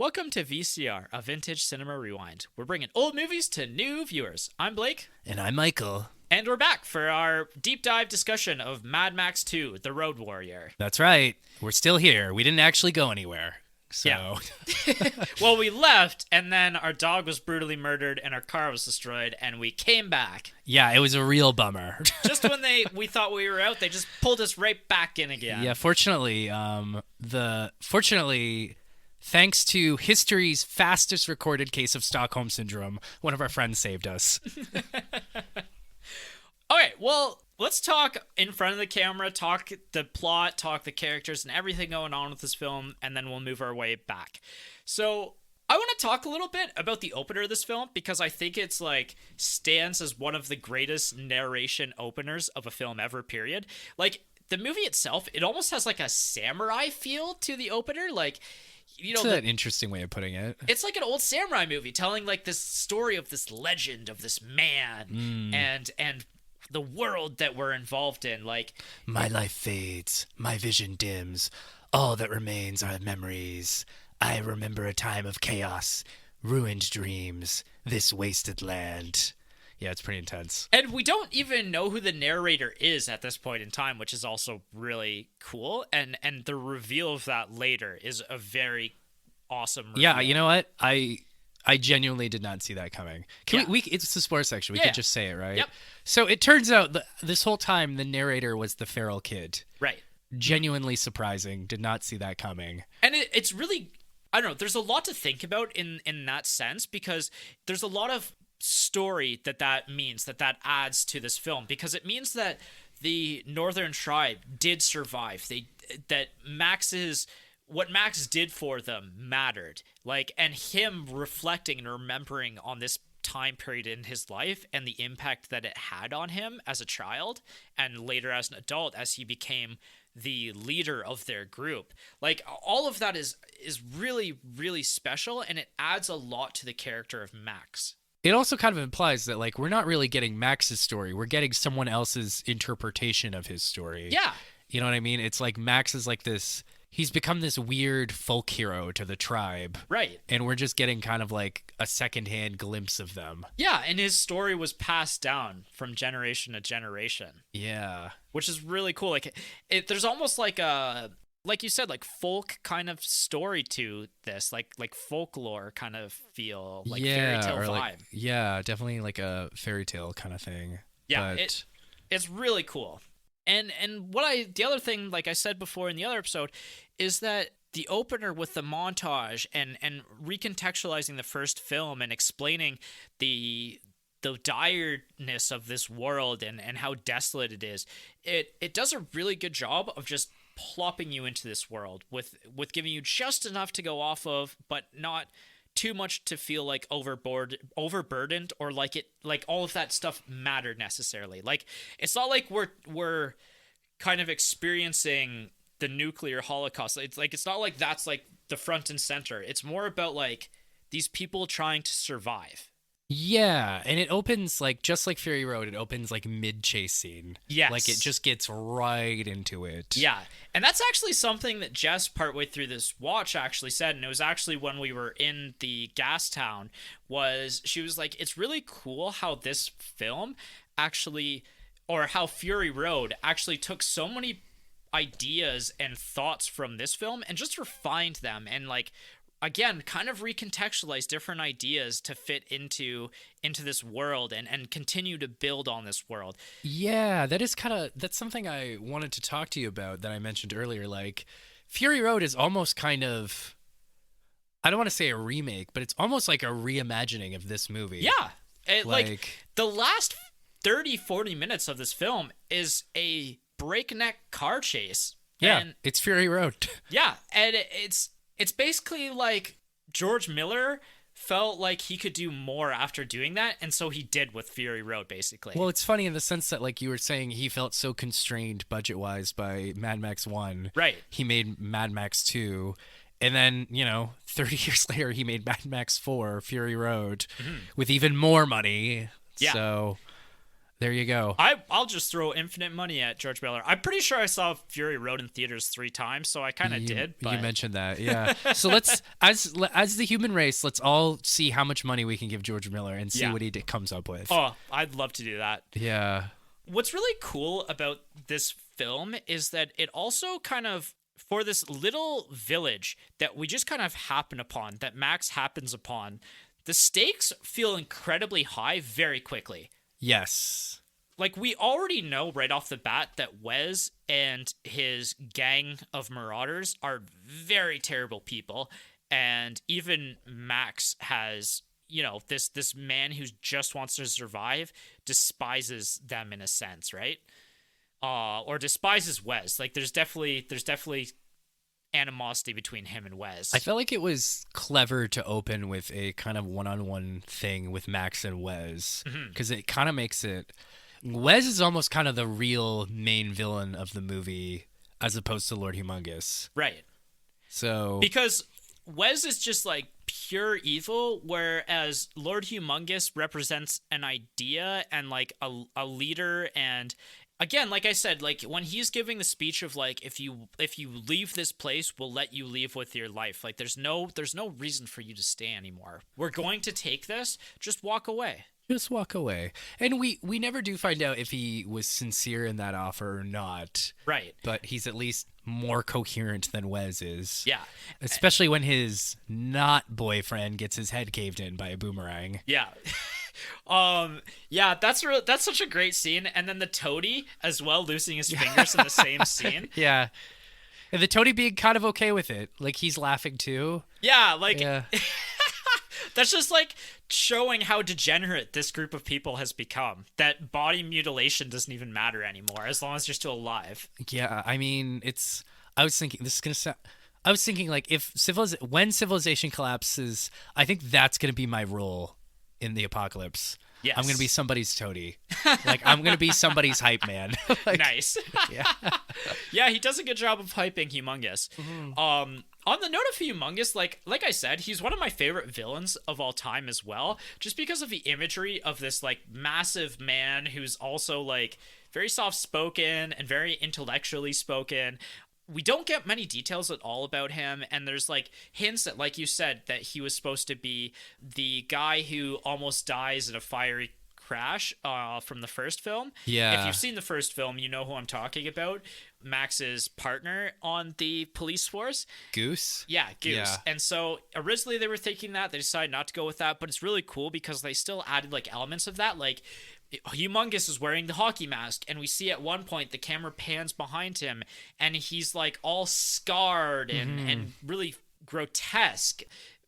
Welcome to VCR, a vintage cinema rewind. We're bringing old movies to new viewers. I'm Blake. And I'm Michael. And we're back for our deep dive discussion of Mad Max 2, The Road Warrior. That's right. We're still here. We didn't actually go anywhere. So. Yeah. Well, we left, and then our dog was brutally murdered, and our car was destroyed, and we came back. Yeah, it was a real bummer. Just when we thought we were out, they just pulled us right back in again. Yeah, fortunately, thanks to history's fastest recorded case of Stockholm Syndrome, one of our friends saved us. Okay, well, let's talk in front of the camera, talk the plot, talk the characters, and everything going on with this film, and then we'll move our way back. So, I want to talk a little bit about the opener of this film, because I think it's, stands as one of the greatest narration openers of a film ever, period. The movie itself, it almost has, a samurai feel to the opener, It's an interesting way of putting it. It's like an old samurai movie telling this story of this legend of this man and the world that we're involved in. My life fades, my vision dims, all that remains are memories. I remember a time of chaos, ruined dreams, this wasted land. Yeah, it's pretty intense. And we don't even know who the narrator is at this point in time, which is also really cool. And the reveal of that later is a very awesome reveal. Yeah, you know what? I genuinely did not see that coming. It's the spoiler section. We could just say it, right? Yep. So it turns out this whole time the narrator was the feral kid. Right. Genuinely surprising. Did not see that coming. And it's really, I don't know, there's a lot to think about in that sense, because there's a lot of story that means that adds to this film, because it means that the Northern Tribe did survive. What Max did for them mattered. And him reflecting and remembering on this time period in his life and the impact that it had on him as a child and later as an adult as he became the leader of their group. All of that is really, really special, and it adds a lot to the character of Max. It also kind of implies that, we're not really getting Max's story. We're getting someone else's interpretation of his story. Yeah. You know what I mean? It's Max is this... He's become this weird folk hero to the tribe. Right. And we're just getting kind of a secondhand glimpse of them. Yeah, and his story was passed down from generation to generation. Yeah. Which is really cool. There's almost like you said, folk kind of story to this, like folklore kind of feel, fairy tale vibe. Yeah, definitely a fairy tale kind of thing. Yeah, it's really cool. And the other thing, like I said before in the other episode, is that the opener with the montage and recontextualizing the first film and explaining the direness of this world and how desolate it is, it does a really good job of just plopping you into this world with giving you just enough to go off of, but not too much to feel overburdened, or all of that stuff mattered necessarily. It's not like we're kind of experiencing the nuclear holocaust. It's not like that's the front and center. It's more about these people trying to survive. Yeah, and it opens just like Fury Road. It opens mid-chase scene. Yes, it just gets right into it. Yeah, and that's actually something that Jess, partway through this watch, actually said, and it was actually when we were in the gas town. She was like, "It's really cool how this film actually, or how Fury Road actually took so many ideas and thoughts from this film and just refined them and again, kind of recontextualize different ideas to fit into this world and continue to build on this world." Yeah, that's something I wanted to talk to you about that I mentioned earlier. Fury Road is almost kind of, I don't want to say a remake, but it's almost like a reimagining of this movie. Yeah. The last 30-40 minutes of this film is a breakneck car chase. Yeah, it's Fury Road. Yeah, and it's basically George Miller felt like he could do more after doing that, and so he did with Fury Road, basically. Well, it's funny in the sense that, you were saying, he felt so constrained budget-wise by Mad Max 1. Right. He made Mad Max 2, and then, 30 years later, he made Mad Max 4, Fury Road, with even more money. Yeah. So There you go. I'll just throw infinite money at George Miller. I'm pretty sure I saw Fury Road in theaters 3 times, so I kind of did. But... You mentioned that, yeah. So let's, as the human race, let's all see how much money we can give George Miller and see what he comes up with. Oh, I'd love to do that. Yeah. What's really cool about this film is that it also kind of, for this little village that we just kind of happen upon, that Max happens upon, the stakes feel incredibly high very quickly. Yes. Like, we already know right off the bat that Wes and his gang of marauders are very terrible people. And even Max has, this man who just wants to survive despises them in a sense, right? Or despises Wes. Like, there's definitely animosity between him and Wes. I felt like it was clever to open with a kind of one-on-one thing with Max and Wes, because it kind of makes it... Wes is almost kind of the real main villain of the movie, as opposed to Lord Humongous. Right. So... Because Wes is just, like, pure evil, whereas Lord Humongous represents an idea and, like, a leader. And again, like I said, like, when he's giving the speech of, like, if you leave this place, we'll let you leave with your life. Like, there's no reason for you to stay anymore. We're going to take this. Just walk away. Just walk away. And we never do find out if he was sincere in that offer or not. Right. But he's at least more coherent than Wes is. Yeah. Especially when his not boyfriend gets his head caved in by a boomerang. Yeah. Yeah, that's such a great scene. And then the toady as well, losing his fingers in the same scene. Yeah. And the toady being kind of okay with it. Like, he's laughing too. Yeah, like... Yeah. That's just, like, showing how degenerate this group of people has become. That body mutilation doesn't even matter anymore, as long as you're still alive. Yeah, I mean, I was thinking, like, when civilization collapses, I think that's going to be my role in the apocalypse. Yes. I'm going to be somebody's toady. Like, I'm going to be somebody's hype man. Like, nice. Yeah. Yeah, he does a good job of hyping Humongous. On the note of Humongous, like I said, he's one of my favorite villains of all time as well, just because of the imagery of this, like, massive man who's also, like, very soft-spoken and very intellectually spoken. We don't get many details at all about him, and there's, like, hints that, like you said, that he was supposed to be the guy who almost dies in a fiery crash from the first film. Yeah. If you've seen the first film, you know who I'm talking about. Max's partner on the police force. Goose? Yeah, Goose. Yeah. And so originally they were thinking that. They decided not to go with that, but it's really cool because they still added, like, elements of that. Like, Humongous is wearing the hockey mask, and we see at one point the camera pans behind him, and he's, like, all scarred and really grotesque.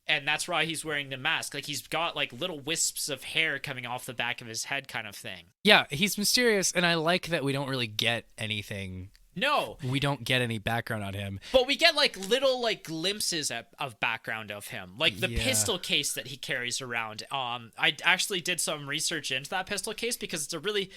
And that's why he's wearing the mask. Like, he's got, like, little wisps of hair coming off the back of his head kind of thing. Yeah, he's mysterious, and I like that we don't really get anything. No. We don't get any background on him. But we get, like, little, like, glimpses of background of him. Like, the pistol case that he carries around. I actually did some research into that pistol case because it's a really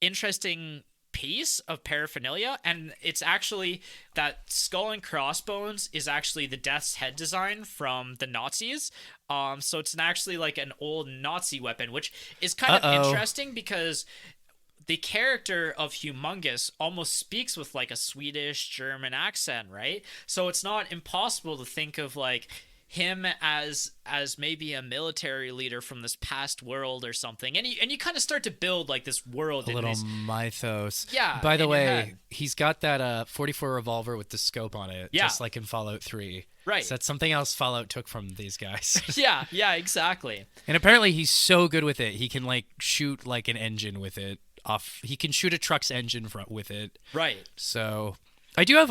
interesting piece of paraphernalia, and it's actually that skull and crossbones is actually the Death's head design from the Nazis. So it's actually, like, an old Nazi weapon, which is kind of interesting because the character of Humongous almost speaks with, like, a Swedish German accent, right? So it's not impossible to think of, like, him as maybe a military leader from this past world or something, and you kind of start to build, like, this world, a little mythos. Yeah. By the way, he's got that 44 revolver with the scope on it, just like in Fallout 3. Right. So that's something else Fallout took from these guys. yeah, exactly. And apparently he's so good with it, he can, like, shoot, like, an engine with it off. He can shoot a truck's engine with it. Right. So I do have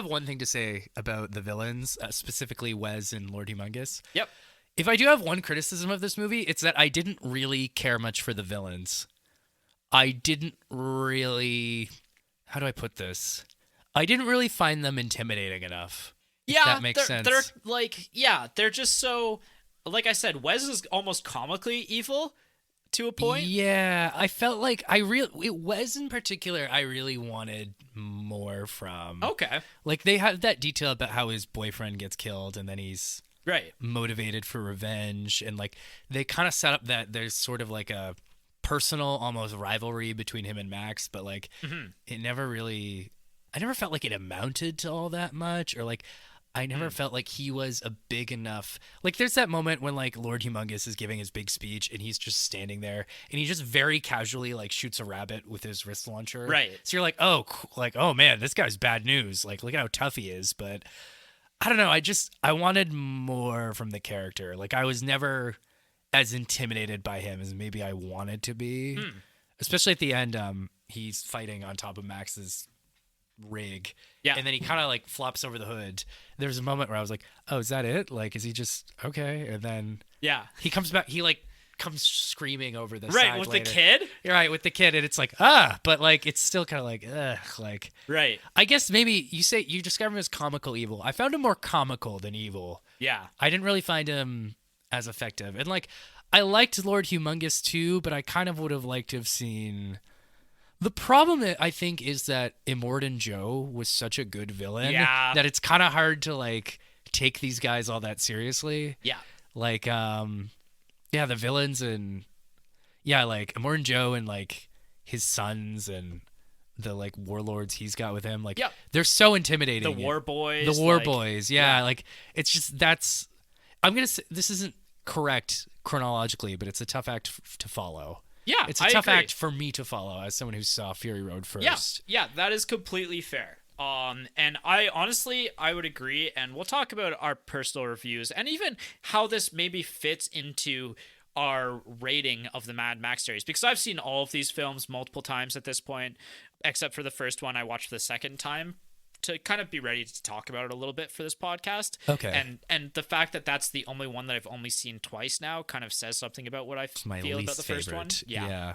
one thing to say about the villains, specifically Wes and Lord Humongous. Yep. If I do have one criticism of this movie, it's that I didn't really care much for the villains. I didn't really... How do I put this? I didn't really find them intimidating enough. Yeah, if that makes sense. They're, like, they're just so... Like I said, Wes is almost comically evil to a point. Yeah, I felt like Wes in particular, I really wanted more from. Okay. Like, they have that detail about how his boyfriend gets killed and then he's right motivated for revenge, and, like, they kind of set up that there's sort of like a personal almost rivalry between him and Max, but like it never really, I never felt like it amounted to all that much, or like I never felt like he was a big enough, like there's that moment when like Lord Humongous is giving his big speech and he's just standing there and he just very casually like shoots a rabbit with his wrist launcher. Right. So you're like, oh, like, oh man, this guy's bad news. Like, look at how tough he is. But I don't know. I wanted more from the character. Like I was never as intimidated by him as maybe I wanted to be, especially at the end. He's fighting on top of Max's rig, and then he kind of like flops over the hood. There's a moment where I was like, oh, is that it? Like, is he just okay? And then he comes back, he like comes screaming over the side with later. the kid. You're right, with the kid, and it's like but like it's still kind of like like Right. I guess maybe you describe him as comical evil. I found him more comical than evil. I didn't really find him as effective, and like I liked Lord Humongous too, but I kind of would have liked to have seen. The problem, I think, is that Immortan Joe was such a good villain that it's kind of hard to, like, take these guys all that seriously. Yeah. Like, the villains and, like, Immortan Joe and, like, his sons and the, like, warlords he's got with him. Like, they're so intimidating. The War Boys. The War Boys, like, it's just, that's... I'm going to say, this isn't correct chronologically, but it's a tough act to follow. Yeah, it's a tough act for me to follow as someone who saw Fury Road first. Yeah, that is completely fair. And I honestly, I would agree, and we'll talk about our personal reviews and even how this maybe fits into our rating of the Mad Max series, because I've seen all of these films multiple times at this point, except for the first one I watched the second time to kind of be ready to talk about it a little bit for this podcast. Okay. And the fact that that's the only one that I've only seen twice now kind of says something about what I feel about the first one. Yeah.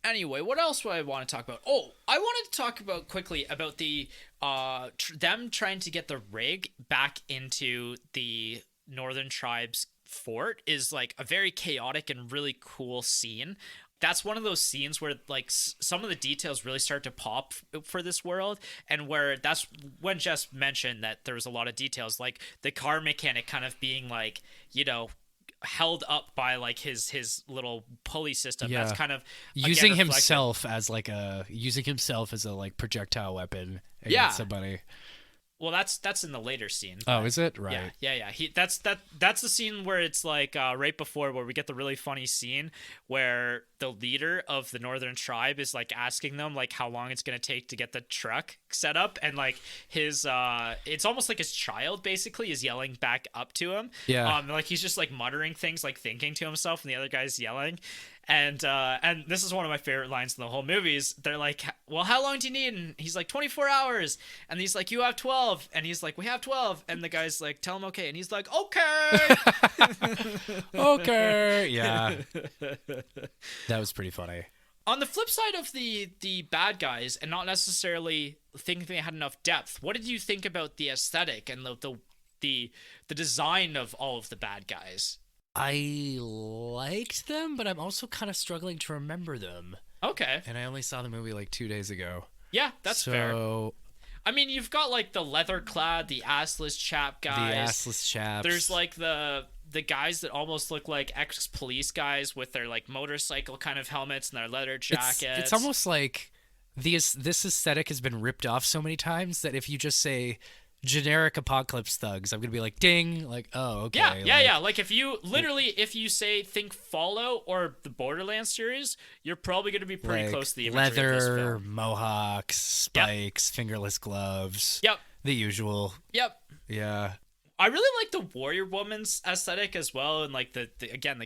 Anyway, what else do I want to talk about? Oh, I wanted to talk about quickly about the them trying to get the rig back into the Northern Tribes fort is like a very chaotic and really cool scene. That's one of those scenes where like some of the details really start to pop for this world, and where that's when Jess mentioned that there was a lot of details, like the car mechanic kind of being like, you know, held up by like his little pulley system. That's kind of using himself as a like projectile weapon against somebody. Well, that's in the later scene. Oh, is it? Right. Yeah. That's the scene where it's like right before where we get the really funny scene where the leader of the Northern Tribe is like asking them like how long it's gonna take to get the truck set up, and like his it's almost like his child basically is yelling back up to him. Yeah. Like he's just like muttering things, like thinking to himself, and the other guy's yelling. And this is one of my favorite lines in the whole movie is they're like, well, how long do you need? And he's like, 24 hours. And he's like, you have 12. And he's like, we have 12. And the guy's like, tell him okay. And he's like, okay. Okay. Yeah. That was pretty funny. On the flip side of the bad guys, and not necessarily thinking they had enough depth, what did you think about the aesthetic and the design of all of the bad guys? I liked them, but I'm also kind of struggling to remember them. Okay. And I only saw the movie like 2 days ago. Yeah, that's fair. I mean, you've got like the leather-clad, the assless chap guys. The assless chaps. There's like the guys that almost look like ex-police guys with their like motorcycle kind of helmets and their leather jackets. It's almost like this aesthetic has been ripped off so many times that if you just say generic apocalypse thugs, I'm gonna be like, ding, like, oh, okay. Yeah. Like if you say think Fallout or the Borderlands series, you're probably gonna be pretty like close to the imagery of this leather, film. mohawks, spikes, fingerless gloves. Yep. The usual. Yep. Yeah. I really like the Warrior Woman's aesthetic as well, and like the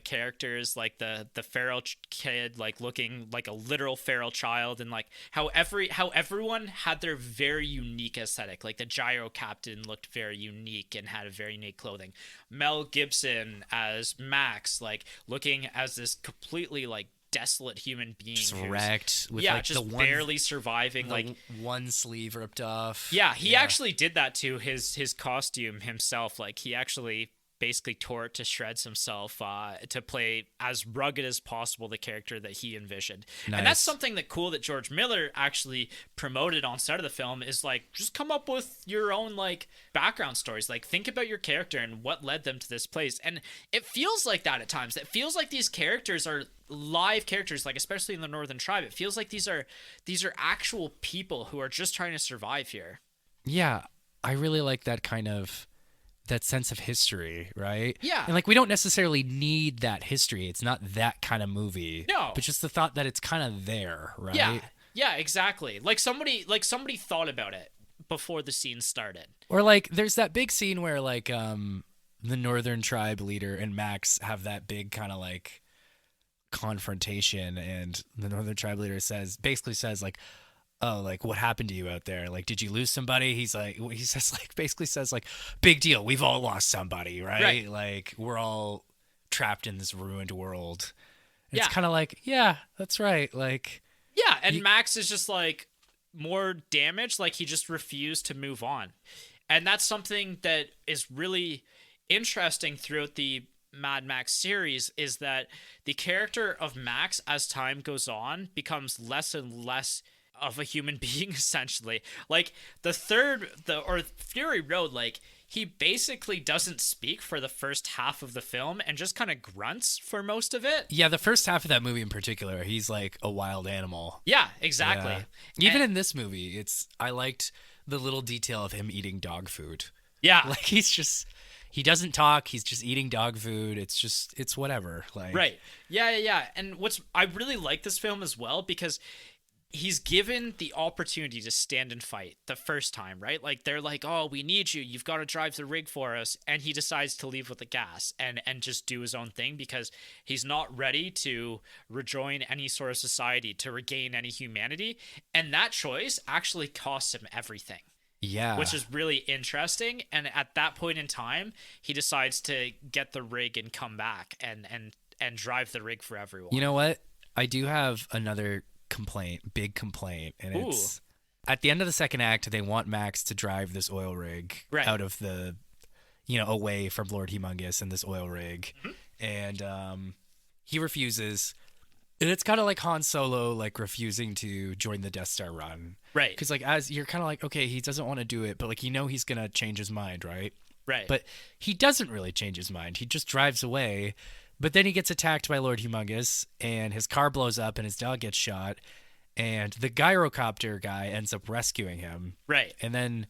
characters, like the feral kid, like looking like a literal feral child, and like how everyone had their very unique aesthetic. Like the gyro captain looked very unique and had a very unique clothing. Mel Gibson as Max, like looking as this completely like desolate human being, just wrecked with like just barely surviving, like one sleeve ripped off. He actually did that to his costume himself. Like he actually basically tore it to shreds himself to play as rugged as possible the character that he envisioned. Nice. And that's something that cool that George Miller actually promoted on set of the film is like, just come up with your own like background stories. Like, think about your character and what led them to this place. And it feels like that at times. It feels like these characters are live characters, like especially in the Northern Tribe. It feels like these are actual people who are just trying to survive here. Yeah, I really like that kind of that sense of history, right? Yeah. And like we don't necessarily need that history. It's not that kind of movie. No. But just the thought that it's kind of there, right? Yeah. Yeah, exactly. Like somebody thought about it before the scene started. Or like there's that big scene where like the Northern Tribe leader and Max have that big kind of like confrontation, and the Northern Tribe leader basically says like, oh, like what happened to you out there? Like, did you lose somebody? He basically says like, big deal. We've all lost somebody, right? Like we're all trapped in this ruined world. It's kind of like, yeah, that's right. Like, yeah. And Max is just like more damaged. Like he just refused to move on. And that's something that is really interesting throughout the Mad Max series, is that the character of Max as time goes on becomes less and less of a human being, essentially. Like Fury Road, like he basically doesn't speak for the first half of the film and just kind of grunts for most of it. Yeah, the first half of that movie in particular, he's like a wild animal. Yeah, exactly. Yeah. Even in this movie, I liked the little detail of him eating dog food. Yeah. Like he doesn't talk, he's just eating dog food. It's whatever. Like, right. Yeah. And I really like this film as well because he's given the opportunity to stand and fight the first time, right? Like they're like, oh, we need you. You've got to drive the rig for us. And he decides to leave with the gas and just do his own thing because he's not ready to rejoin any sort of society, to regain any humanity. And that choice actually costs him everything. Yeah. Which is really interesting. And at that point in time, he decides to get the rig and come back and drive the rig for everyone. You know what? I do have another big complaint, and it's at the end of the second act, they want Max to drive this oil rig out of the, away from Lord Humongous in this oil rig, and he refuses. And it's kind of like Han Solo, like refusing to join the Death Star run, right? Because like as you're kind of like, okay, he doesn't want to do it, but like he's gonna change his mind, right? Right. But he doesn't really change his mind. He just drives away. But then he gets attacked by Lord Humongous, and his car blows up, and his dog gets shot, and the gyrocopter guy ends up rescuing him. Right. And then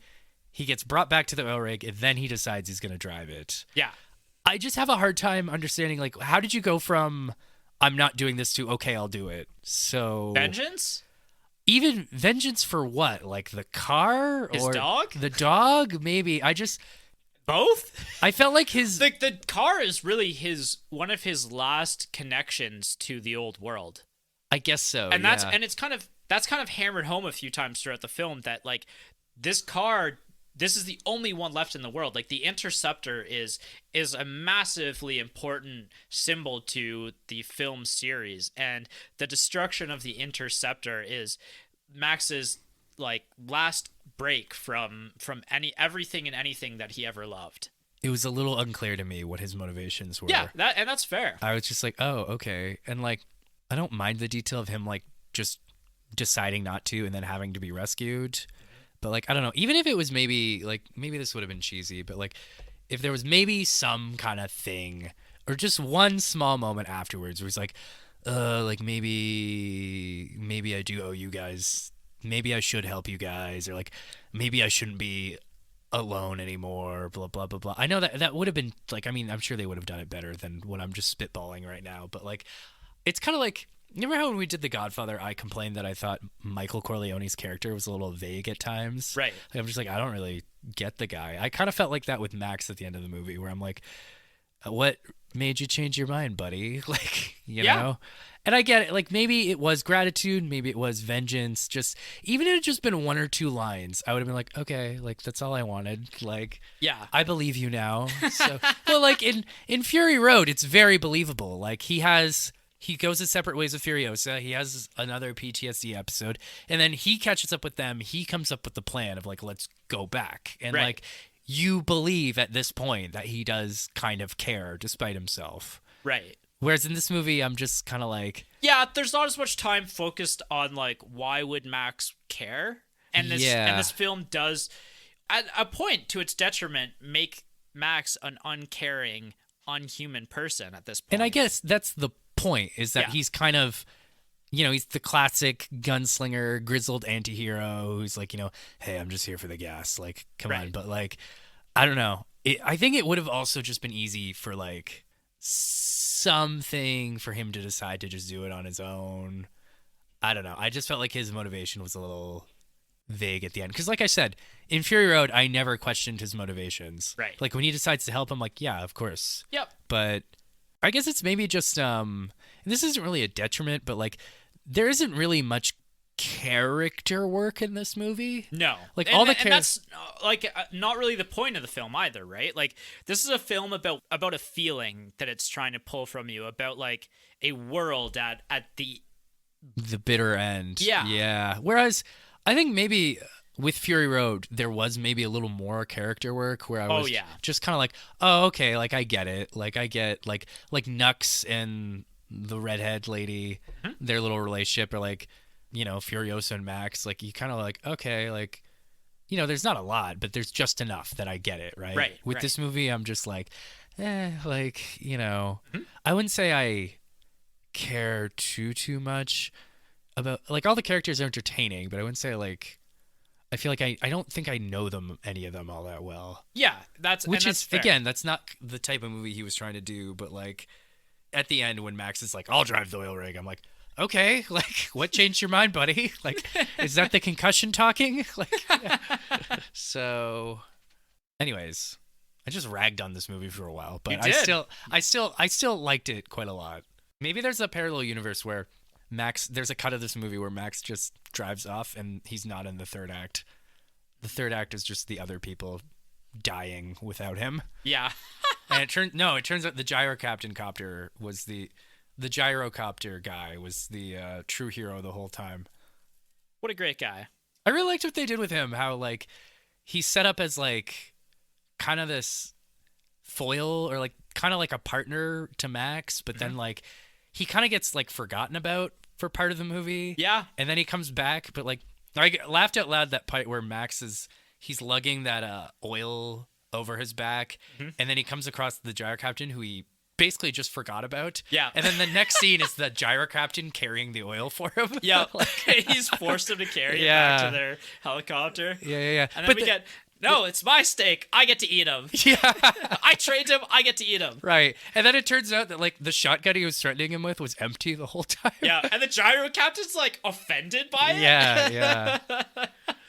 he gets brought back to the oil rig, and then he decides he's going to drive it. Yeah. I just have a hard time understanding, like, how did you go from, I'm not doing this to, okay, I'll do it? So... Vengeance? Even vengeance for what? Like the car? His or dog? The dog? Maybe. Both? I felt like his... The car is really one of his last connections to the old world. I guess so, and that's kind of hammered home a few times throughout the film that like this is the only one left in the world. Like the Interceptor is a massively important symbol to the film series, and the destruction of the Interceptor is Max's like last break from everything and anything that he ever loved. It was a little unclear to me what his motivations were. Yeah, that's fair. I was just like, oh, okay. And like, I don't mind the detail of him like just deciding not to and then having to be rescued. But like, I don't know, even if it was maybe this would have been cheesy, but like if there was maybe some kind of thing or just one small moment afterwards where it's like maybe I do owe you guys, maybe I should help you guys, or like maybe I shouldn't be alone anymore, blah blah blah blah. I know that would have been like, I mean, I'm sure they would have done it better than what I'm just spitballing right now, but like it's kind of like, remember how when we did The Godfather I complained that I thought Michael Corleone's character was a little vague at times, right? Like, I'm just like, I don't really get the guy. I kind of felt like that with Max at the end of the movie, where I'm like, what made you change your mind, buddy? Like, you know? And I get it. Like, maybe it was gratitude. Maybe it was vengeance. Just, even if it had just been one or two lines, I would have been like, okay, like, that's all I wanted. Like, yeah, I believe you now. So, well, like, in Fury Road, it's very believable. Like, he goes his separate ways with Furiosa. He has another PTSD episode. And then he catches up with them. He comes up with the plan of, like, let's go back. And, right. like, you believe at this point that he does kind of care despite himself. Right. Whereas in this movie, I'm just kind of like, yeah, there's not as much time focused on like why would Max care, and this film does, at a point to its detriment, make Max an uncaring, unhuman person at this point. and I guess that's the point, is that Yeah. he's kind of, he's the classic gunslinger, grizzled anti-hero who's like, hey, I'm just here for the gas. Like, come on. Right. But like, I don't know. I think it would have also just been easy for like something for him to decide to just do it on his own. I don't know. I just felt like his motivation was a little vague at the end. Because like I said, in Fury Road, I never questioned his motivations. Right. Like when he decides to help him, like, yeah, of course. Yep. But I guess it's maybe just, and this isn't really a detriment, but like there isn't really much character work in this movie. No, like and, all the and that's like not really the point of the film either, right? Like this is a film about a feeling that it's trying to pull from you, about like a world at the bitter end. Yeah. Whereas I think maybe with Fury Road there was maybe a little more character work where I was just kind of like, oh, okay, like I get it, like I get like Nux and the redhead lady, their little relationship, or like, Furiosa and Max, like you kind of like, okay, like, there's not a lot, but there's just enough that I get it, right? Right. With this movie, I'm just like, like, I wouldn't say I care too much about, like, all the characters are entertaining, but I wouldn't say like, I feel like I don't think I know any of them all that well. Yeah, that's fair. Again, that's not the type of movie he was trying to do, but like at the end when Max is like, I'll drive the oil rig, I'm like, okay, like what changed your mind, buddy? Like, is that the concussion talking? Like, so anyways, I just ragged on this movie for a while, but I still liked it quite a lot. Maybe there's a parallel universe where there's a cut of this movie where Max just drives off and he's not in the third act. The third act is just the other people dying without him. Yeah. And it turns out the gyrocopter was the gyrocopter guy was the true hero the whole time. What a great guy. I really liked what they did with him, how like he's set up as like kind of this foil, or like kind of like a partner to Max, but then like he kind of gets like forgotten about for part of the movie. Yeah. And then he comes back, but like I laughed out loud that part where he's lugging that oil over his back, and then he comes across the gyrocopter who he basically just forgot about. Yeah. And then the next scene is the gyrocopter carrying the oil for him. Yeah. He's forced him to carry it back to their helicopter. Yeah. And then no, it's my steak. I get to eat him. Yeah. I trained him. I get to eat him. Right. And then it turns out that like the shotgun he was threatening him with was empty the whole time. Yeah. And the gyrocopter's like offended by it. Yeah.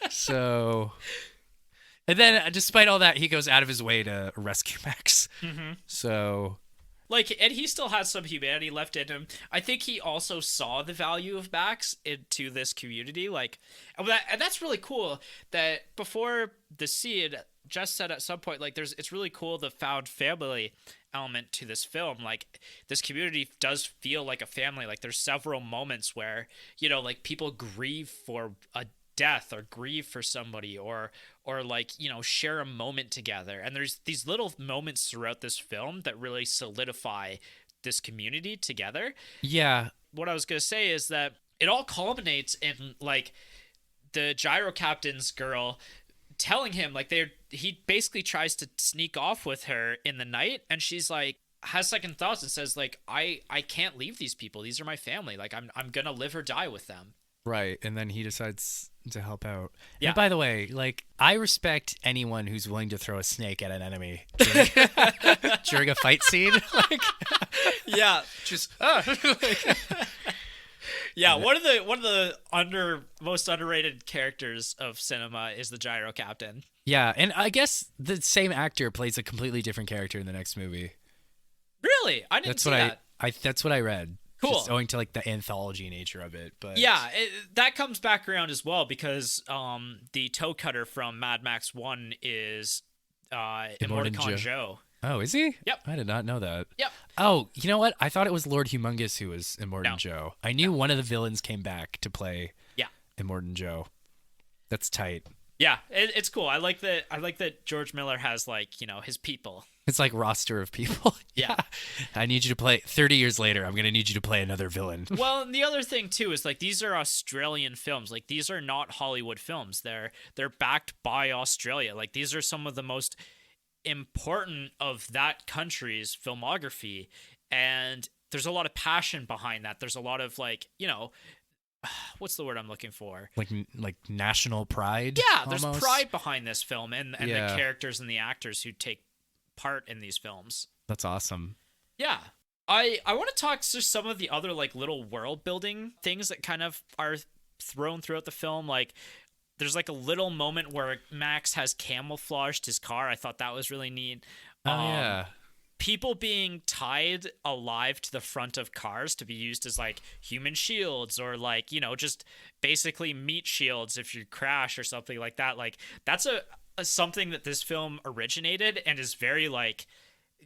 So, and then despite all that, he goes out of his way to rescue Max. So, like, and he still has some humanity left in him. I think he also saw the value of Max into this community. Like, and that's really cool that before the scene, Jess said at some point, like, it's really cool the found family element to this film. Like, this community does feel like a family. Like, there's several moments where, like people grieve for a death or grieve for somebody or like, share a moment together. And there's these little moments throughout this film that really solidify this community together. Yeah. What I was going to say is that it all culminates in like the gyrocopter's girl telling him like he basically tries to sneak off with her in the night, and she's like has second thoughts and says like I can't leave these people. These are my family. Like I'm going to live or die with them. Right, and then he decides to help out. Yeah. And by the way, like, I respect anyone who's willing to throw a snake at an enemy during a fight scene. Like, yeah, just yeah. One of the most underrated characters of cinema is the gyrocopter. Yeah, and I guess the same actor plays a completely different character in the next movie. Really, I didn't see that. That's what I read. Cool. Just owing to like the anthology nature of it, but yeah, that comes back around as well because the toe cutter from Mad Max 1 is Immortan Joe. Oh, is he? Yep. I did not know that. Yep. Oh, you know what? I thought it was Lord Humongous who was Immortan Joe. I knew No. one of the villains came back to play Yeah. Immortan Joe. That's tight. Yeah, it's cool. I like that. I like that George Miller has like his people. It's like roster of people. Yeah. I need you to play 30 years later. I'm going to need you to play another villain. Well, and the other thing too is like these are Australian films. Like these are not Hollywood films. They're backed by Australia. Like these are some of the most important of that country's filmography, and there's a lot of passion behind that. There's a lot of like, what's the word I'm looking for? Like national pride? Yeah, there's almost? pride behind this film and the Yeah. characters and the actors who take part in these films. That's awesome. Yeah. I want to talk to some of the other like little world building things that kind of are thrown throughout the film. Like there's like a little moment where Max has camouflaged his car. I thought that was really neat. Oh, yeah. People being tied alive to the front of cars to be used as like human shields or like, just basically meat shields if you crash or something like that. Like that's a something that this film originated and is very like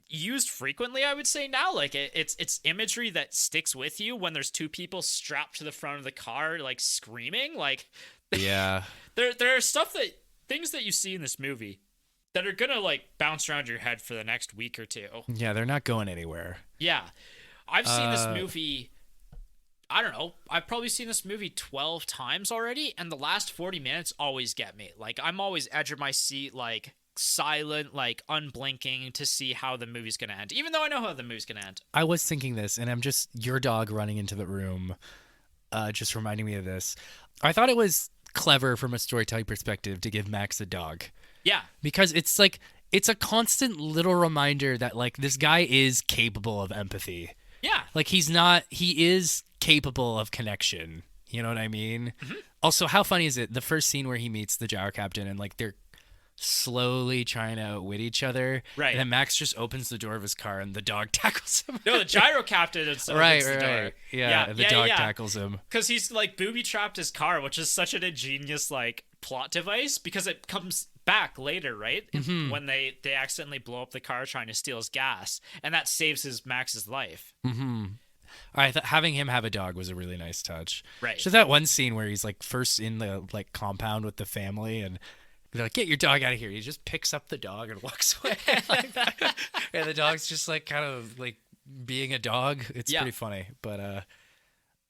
used frequently, I would say now. Like it's imagery that sticks with you when there's two people strapped to the front of the car like screaming. Like Yeah. there are things that you see in this movie that are gonna like bounce around your head for the next week or two. Yeah, they're not going anywhere. Yeah, I've seen this movie, I don't know, I've probably seen this movie 12 times already, and the last 40 minutes always get me. Like I'm always edge of my seat, like silent, like unblinking to see how the movie's gonna end, even though I know how the movie's gonna end. I was thinking this, and I'm just your dog running into the room just reminding me of this. I thought it was clever from a storytelling perspective to give Max a dog. Yeah, Because it's like it's a constant little reminder that like this guy is capable of empathy. yeah, Like he is capable of connection. You know what I mean? Mm-hmm. Also, how funny is it? The first scene where he meets the gyro captain and like they're slowly trying to outwit each other. Right. And then Max just opens the door of his car and the dog tackles him. no, the gyro captain is Right. the door. Yeah, and the dog tackles him. Because he's like booby trapped his car, which is such an ingenious like plot device because it comes back later, right? When they accidentally blow up the car trying to steal his gas, and that saves Max's life. I thought having him have a dog was a really nice touch. Right. So that one scene where he's like first in the like compound with the family and they're like, "Get your dog out of here." He just picks up the dog and walks away. And the dog's just like kind of like being a dog. It's pretty funny. But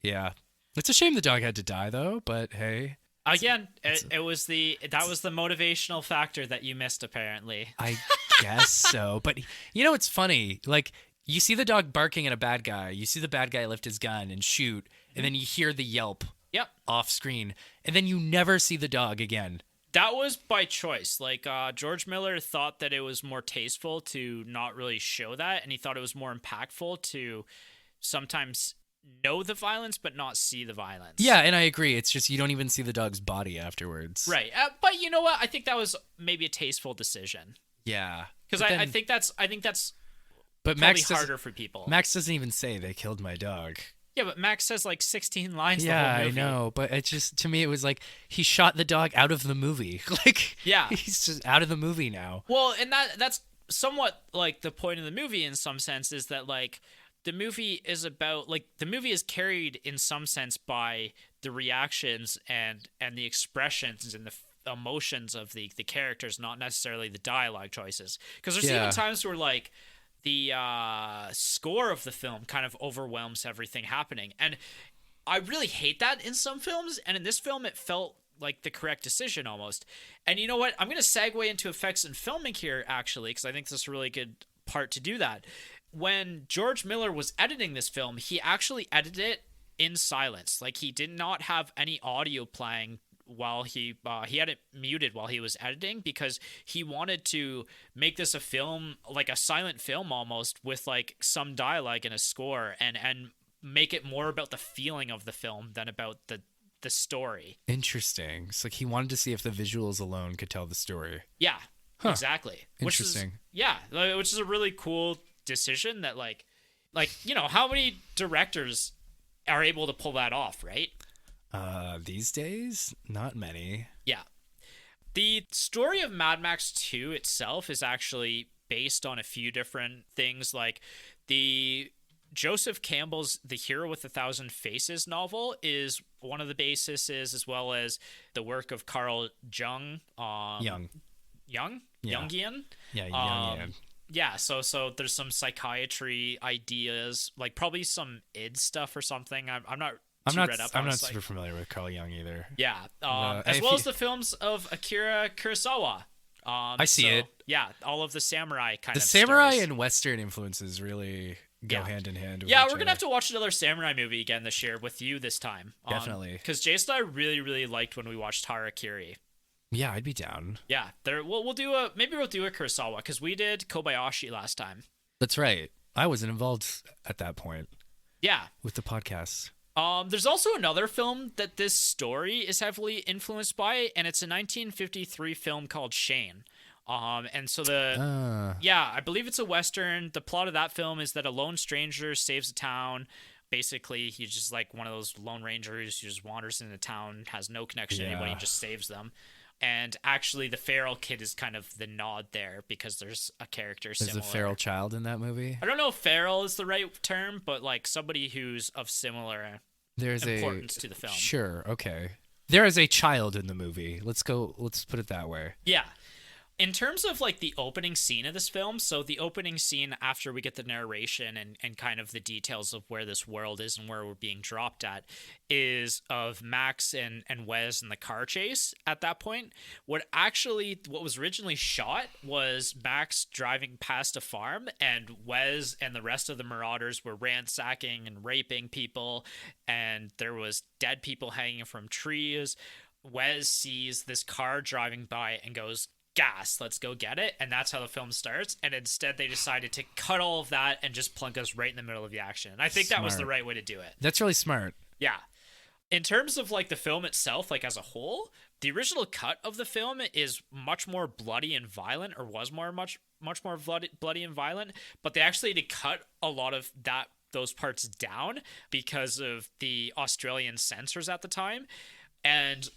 yeah. It's a shame the dog had to die though, but hey. Again, that was the motivational factor that you missed apparently. I guess so. But it's funny. Like you see the dog barking at a bad guy. You see the bad guy lift his gun and shoot, and then you hear the yelp off screen, and then you never see the dog again. That was by choice. Like George Miller thought that it was more tasteful to not really show that, and he thought it was more impactful to sometimes know the violence but not see the violence. Yeah, and I agree. It's just you don't even see the dog's body afterwards. Right. But you know what? I think that was maybe a tasteful decision. Yeah. Because I think that's but probably Max harder for people. Max doesn't even say they killed my dog. Yeah, but Max says like 16 lines. Yeah, the whole I movie. know. But it just to me it was like he shot the dog out of the movie. Like Yeah. he's just out of the movie now. Well, and that's somewhat like the point of the movie in some sense is that like the movie is about like the movie is carried in some sense by the reactions and the expressions and the emotions of the characters, not necessarily the dialogue choices. Because there's even times where like the score of the film kind of overwhelms everything happening, and I really hate that in some films. And in this film, it felt like the correct decision almost. And you know what? I'm going to segue into effects and filming here actually, because I think this is a really good part to do that. When George Miller was editing this film, he actually edited it in silence. Like he did not have any audio playing while he had it muted while he was editing, because he wanted to make this a film, like a silent film almost, with like some dialogue and a score, and make it more about the feeling of the film than about the story. Interesting. It's like he wanted to see if the visuals alone could tell the story. Yeah, exactly. Interesting. Which is a really cool decision that like how many directors are able to pull that off, right? These days, not many. Yeah. The story of Mad Max 2 itself is actually based on a few different things. Like the Joseph Campbell's The Hero with a Thousand Faces novel is one of the bases, as well as the work of Carl Jung. Jung? Yeah. Jungian? Yeah, Jungian. Yeah, so there's some psychiatry ideas, like probably some id stuff or something. I'm not read up on. I'm not super familiar with Carl Jung either. Yeah, as well as the films of Akira Kurosawa. I see it. Yeah, all of the samurai kind of The samurai stories. and Western influences really go hand in hand. With Yeah, each we're gonna other. have to watch another samurai movie again this year with you this time. Definitely. Because Jason and I really, really liked when we watched Harakiri. Yeah, I'd be down. Yeah, we'll do a Kurosawa because we did Kobayashi last time. That's right. I wasn't involved at that point Yeah. with the podcast. There's also another film that this story is heavily influenced by, and it's a 1953 film called Shane. And so I believe it's a Western. The plot of that film is that a lone stranger saves a town. Basically, he's just like one of those lone rangers who just wanders into town, has no connection to anybody, and just saves them. And actually, the feral kid is kind of the nod there because there's a character similar. There's a feral child in that movie? I don't know if feral is the right term, but like somebody who's of similar importance to the film. Sure, okay. There is a child in the movie. Let's put it that way. Yeah. In terms of like the opening scene of this film, so the opening scene after we get the narration and kind of the details of where this world is and where we're being dropped at is of Max and Wes in the car chase at that point. What was originally shot was Max driving past a farm and Wes and the rest of the marauders were ransacking and raping people, and there was dead people hanging from trees. Wes sees this car driving by and goes, "Gas, let's go get it," and that's how the film starts. And instead they decided to cut all of that and just plunk us right in the middle of the action. And I think that was the right way to do it. That's really smart. Yeah. In terms of like the film itself, like as a whole, the original cut of the film is much more bloody and violent, or was much more bloody and violent, but they actually had to cut a lot of those parts down because of the Australian censors at the time. And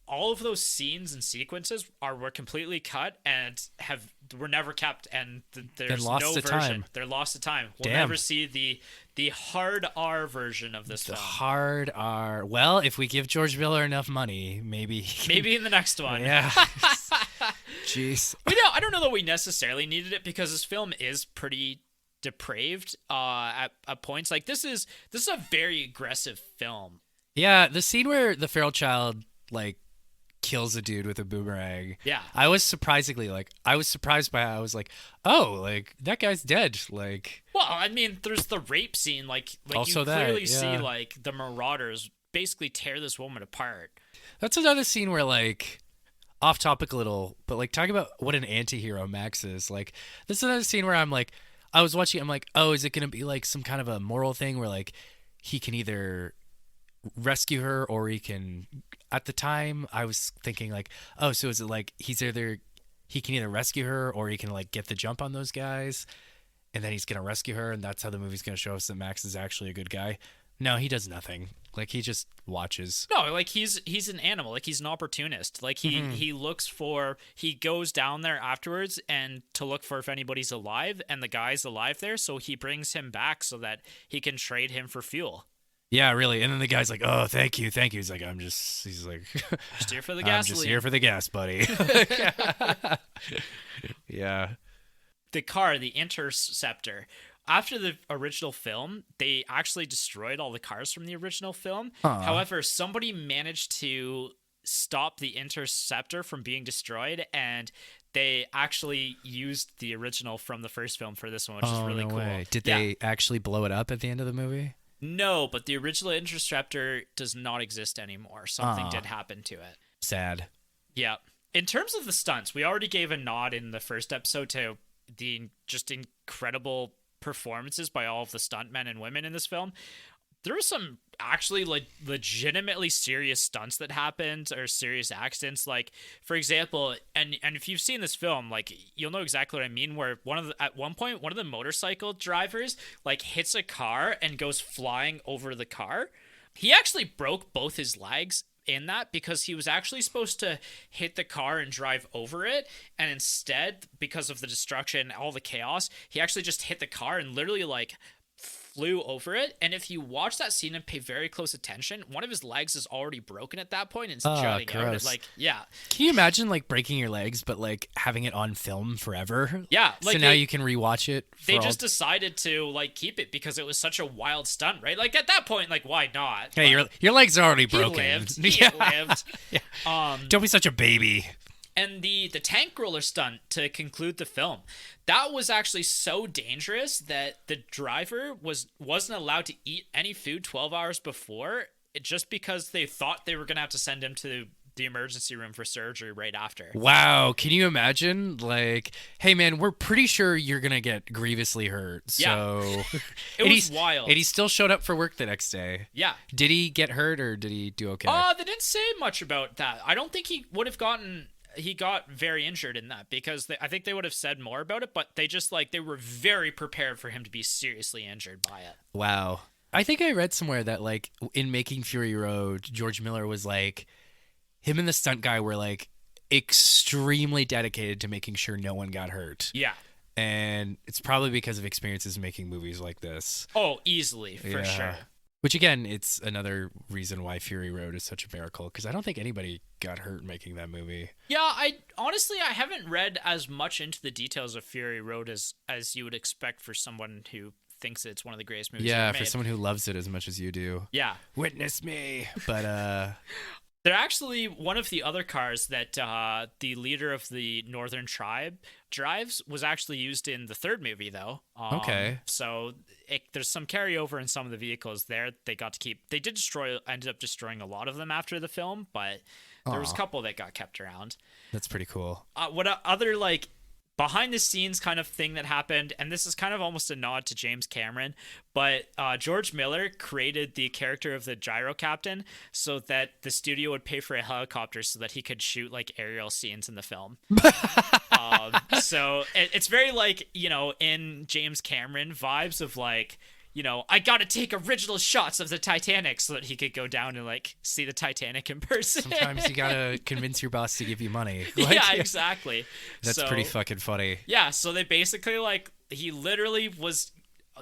all of those scenes and sequences were completely cut and were never kept, and there's lost no to version. time. They're lost to time. We'll Damn. never see the hard R version of this film. The hard R. Well, if we give George Miller enough money, maybe Maybe in the next one. Yeah. Jeez. I don't know that we necessarily needed it because this film is pretty depraved at points. Like this is a very aggressive film. Yeah, the scene where the feral child like kills a dude with a boomerang. Yeah. I was surprised by how I was like, oh, like that guy's dead. Like, well, I mean, there's the rape scene. Like also you clearly that, see yeah. like the marauders basically tear this woman apart. That's another scene where like off topic a little, but like talking about what an anti-hero Max is. Like this is another scene where I'm like, I was watching, I'm like, oh, is it gonna be like some kind of a moral thing where like he can either rescue her or he can, at the time I was thinking like, oh, so is it like he can either rescue her or he can like get the jump on those guys and then he's gonna rescue her and that's how the movie's gonna show us that Max is actually a good guy. No, he does nothing. Like he just watches. No, like he's an animal. Like he's an opportunist. Like he goes down there afterwards and to look for if anybody's alive, and the guy's alive there, so he brings him back so that he can trade him for fuel. Yeah, really. And then the guy's like, oh, thank you. He's like, he's like, just here for the I'm gasoline. just here for the gas, buddy. Yeah. The car, the Interceptor. After the original film, they actually destroyed all the cars from the original film. However, somebody managed to stop the Interceptor from being destroyed, and they actually used the original from the first film for this one, which is really cool. Way. Did they actually blow it up at the end of the movie? No, but the original Interceptor does not exist anymore. Something did happen to it. Sad. Yeah. In terms of the stunts, we already gave a nod in the first episode to the just incredible performances by all of the stuntmen and women in this film. There were some actually like legitimately serious stunts that happened, or serious accidents. Like, for example, and if you've seen this film, like you'll know exactly what I mean, where at one point one of the motorcycle drivers like hits a car and goes flying over the car. He actually broke both his legs in that because he was actually supposed to hit the car and drive over it, and instead, because of the destruction, all the chaos, he actually just hit the car and literally like flew over it, and if you watch that scene and pay very close attention, one of his legs is already broken at that point and it's jutting out. Gross. Like, yeah. Can you imagine like breaking your legs, but like having it on film forever? Yeah, like so now you can rewatch it. They just decided to like keep it because it was such a wild stunt, right? Like at that point, like why not? Hey, your legs are already He broken. lived. He lived. Yeah. Don't be such a baby. And the tank roller stunt to conclude the film, that was actually so dangerous that the driver wasn't allowed to eat any food 12 hours before, just because they thought they were going to have to send him to the emergency room for surgery right after. Wow, can you imagine? Like, hey man, we're pretty sure you're gonna get grievously hurt. So it was wild. And he still showed up for work the next day. Yeah. Did he get hurt or did he do okay? They didn't say much about that. I don't think he would have gotten. He got very injured in that because I think they would have said more about it, but they just they were very prepared for him to be seriously injured by it. Wow. I think I read somewhere that like in making Fury Road, George Miller was like, him and the stunt guy were like extremely dedicated to making sure no one got hurt. Yeah. And it's probably because of experiences making movies like this. Oh, easily, for sure. Which, again, it's another reason why Fury Road is such a miracle, because I don't think anybody got hurt making that movie. Yeah, I haven't read as much into the details of Fury Road as you would expect for someone who thinks it's one of the greatest movies ever made. For someone who loves it as much as you do. Yeah. Witness me. But, they're actually one of the other cars that the leader of the Northern Tribe drives was actually used in the third movie, though. Okay. So there's some carryover in some of the vehicles there. They got to keep. They ended up destroying a lot of them after the film, but there was a couple that got kept around. That's pretty cool. What other behind the scenes kind of thing that happened, and this is kind of almost a nod to James Cameron, but George Miller created the character of the gyro captain so that the studio would pay for a helicopter so that he could shoot aerial scenes in the film. So it's very in James Cameron vibes of I got to take original shots of the Titanic so that he could go down and see the Titanic in person. Sometimes you got to convince your boss to give you money. Yeah, exactly. That's pretty fucking funny. Yeah, so they basically he literally was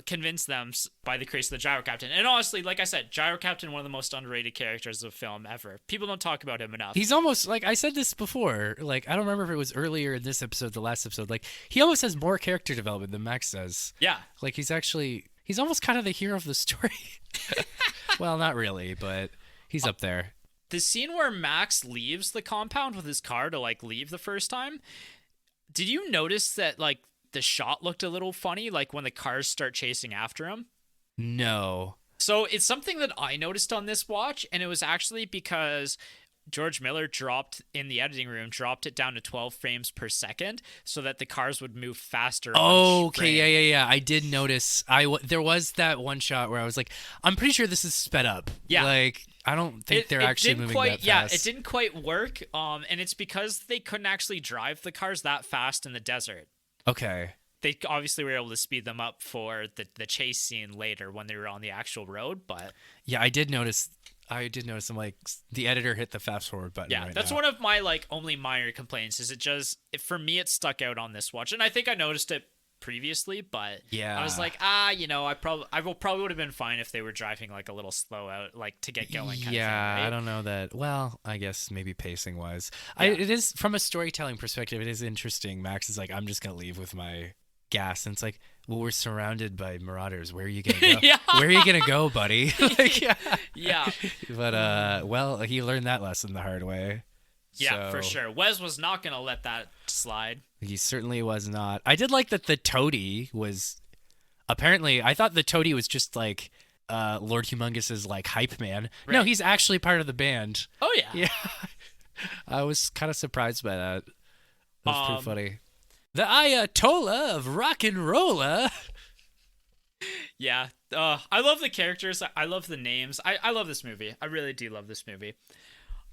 convinced them by the creation of the Gyro Captain. And honestly, like I said, Gyro Captain, one of the most underrated characters of film ever. People don't talk about him enough. He's almost, I said this before, I don't remember if it was earlier in this episode, the last episode, he almost has more character development than Max does. Yeah. He's almost kind of the hero of the story. Well, not really, but he's up there. The scene where Max leaves the compound with his car to leave the first time, did you notice that the shot looked a little funny when the cars start chasing after him? No. So it's something that I noticed on this watch, and it was actually because George Miller dropped it down to 12 frames per second so that the cars would move faster. Oh, okay, yeah. I did notice. There was that one shot where I was like, I'm pretty sure this is sped up. Yeah. I don't think they're actually moving that fast. Yeah, it didn't quite work. And it's because they couldn't actually drive the cars that fast in the desert. Okay. They obviously were able to speed them up for the chase scene later when they were on the actual road, but yeah, I did notice. I'm the editor hit the fast forward button. Yeah, that's one of my only minor complaints. Is for me it stuck out on this watch, and I think I noticed it previously, but yeah, I was I probably would have been fine if they were driving a little slow out, to get going. Kind of thing, right? I don't know that. Well, I guess maybe pacing wise, yeah. It is from a storytelling perspective. It is interesting. Max is I'm just gonna leave with my gas, and it's well, we're surrounded by marauders. Where are you gonna go? Yeah. Where are you gonna go, buddy? Yeah. But well, he learned that lesson the hard way. Yeah, for sure. Wes was not gonna let that slide. He certainly was not. I did like that the toady was. Apparently, I thought the toady was just Lord Humongous's hype man. Right. No, he's actually part of the band. Oh yeah. Yeah. I was kind of surprised by that. That's pretty funny. The Ayatollah of rock and rolla. Yeah. I love the characters. I love the names. I love this movie. I really do love this movie.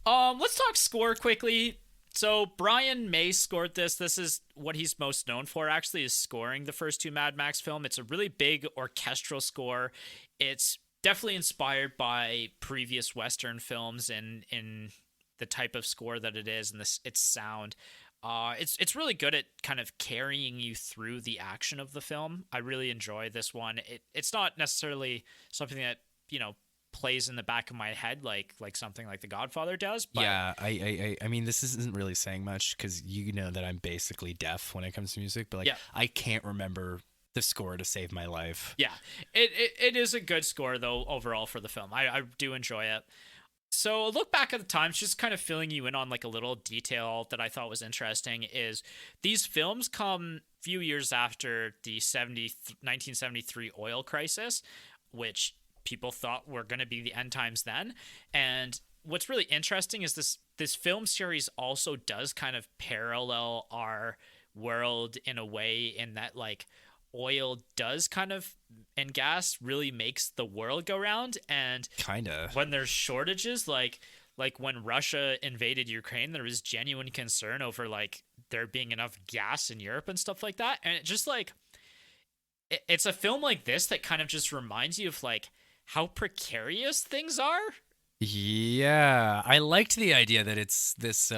Let's talk score quickly. So Brian May scored this. This is what he's most known for, actually, is scoring the first two Mad Max film. It's a really big orchestral score. It's definitely inspired by previous Western films in the type of score that it is and its sound. It's really good at kind of carrying you through the action of the film. I really enjoy this one. It's not necessarily something that, plays in the back of my head like something like The Godfather does. But Yeah, I mean, this isn't really saying much because you know that I'm basically deaf when it comes to music, but like, Yeah. I can't remember the score to save my life. yeah, it is a good score though overall for the film. I do enjoy it. So a look back at the times, just kind of filling you in on like a little detail that I thought was interesting is these films come a few years after the 1973 oil crisis, which people thought were going to be the end times then. And what's really interesting is this film series also does kind of parallel our world in a way in that like oil does kind of and gas really makes the world go round. And Kinda. when there's shortages, like when Russia invaded Ukraine, there was genuine concern over like there being enough gas in Europe and stuff like that. And it just like it's a film like this that kind of just reminds you of like how precarious things are. Yeah, I liked the idea that it's this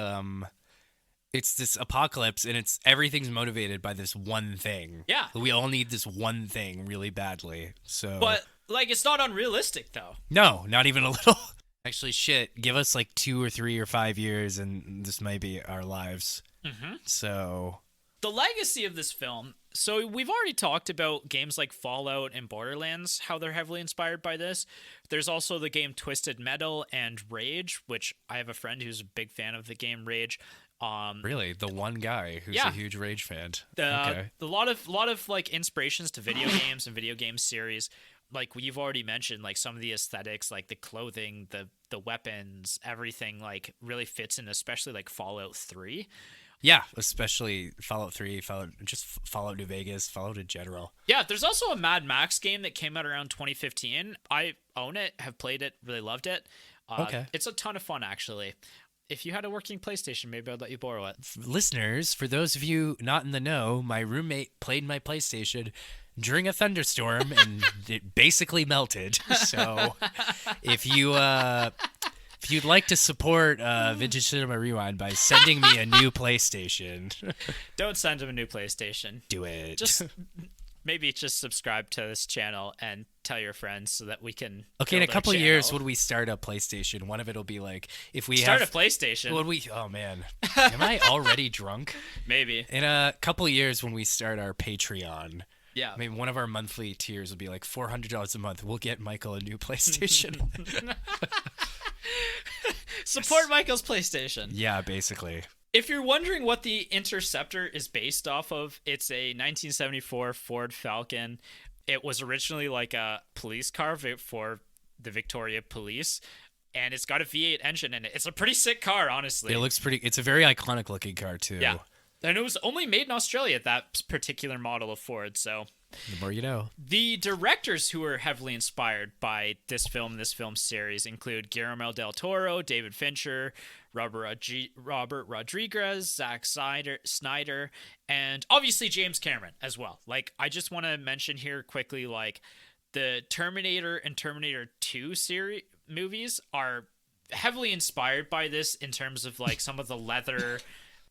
apocalypse and it's everything's motivated by this one thing. Yeah. We all need this one thing really badly. So But like it's not unrealistic though. no, not even a little. Actually, shit, give us like 2 or 3 or 5 years and this might be our lives. Mm-hmm. So The legacy of this film. So we've already talked about games like Fallout and Borderlands, how they're heavily inspired by this. There's also the game Twisted Metal and Rage, which I have a friend who's a big fan of the game Rage. really, the one guy who's Yeah. a huge Rage fan. A lot of like inspirations to video games and video game series. Like you've already mentioned, like some of the aesthetics, like the clothing, the weapons, everything like really fits in, especially like Fallout 3. Yeah, especially Fallout 3, Fallout New Vegas, Fallout in general. Yeah, there's also a Mad Max game that came out around 2015. I own it, have played it, really loved it. Okay. It's a ton of fun, actually. If you had a working PlayStation, maybe I'd let you borrow it. Listeners, for those of you not in the know, my roommate played my PlayStation during a thunderstorm and it basically melted. So if you'd like to support Vintage Cinema Rewind by sending me a new PlayStation, Don't send him a new PlayStation. do it. Maybe just subscribe to this channel and tell your friends so that we can. Okay, in a build our couple of years, channel. when we start a PlayStation, one of it will be like if we Start have a PlayStation. When we oh man, am I already drunk? Maybe. In a couple of years, when we start our Patreon, Yeah. I mean, one of our monthly tiers will be like $400 a month. We'll get Michael a new PlayStation. Support Michael's PlayStation. Yeah, basically. If you're wondering what the Interceptor is based off of, it's a 1974 Ford Falcon. It was originally like a police car for the Victoria Police, and it's got a V8 engine in it. It's a pretty sick car, honestly. It looks pretty. It's a very iconic looking car too. Yeah. And it was only made in Australia, that particular model of Ford, so... The more you know. The directors who were heavily inspired by this film series include Guillermo del Toro, David Fincher, Robert Rodriguez, Zack Snyder, and obviously James Cameron as well. Like, I just want to mention here quickly, like, the Terminator and Terminator 2 series movies are heavily inspired by this in terms of, like, some of the leather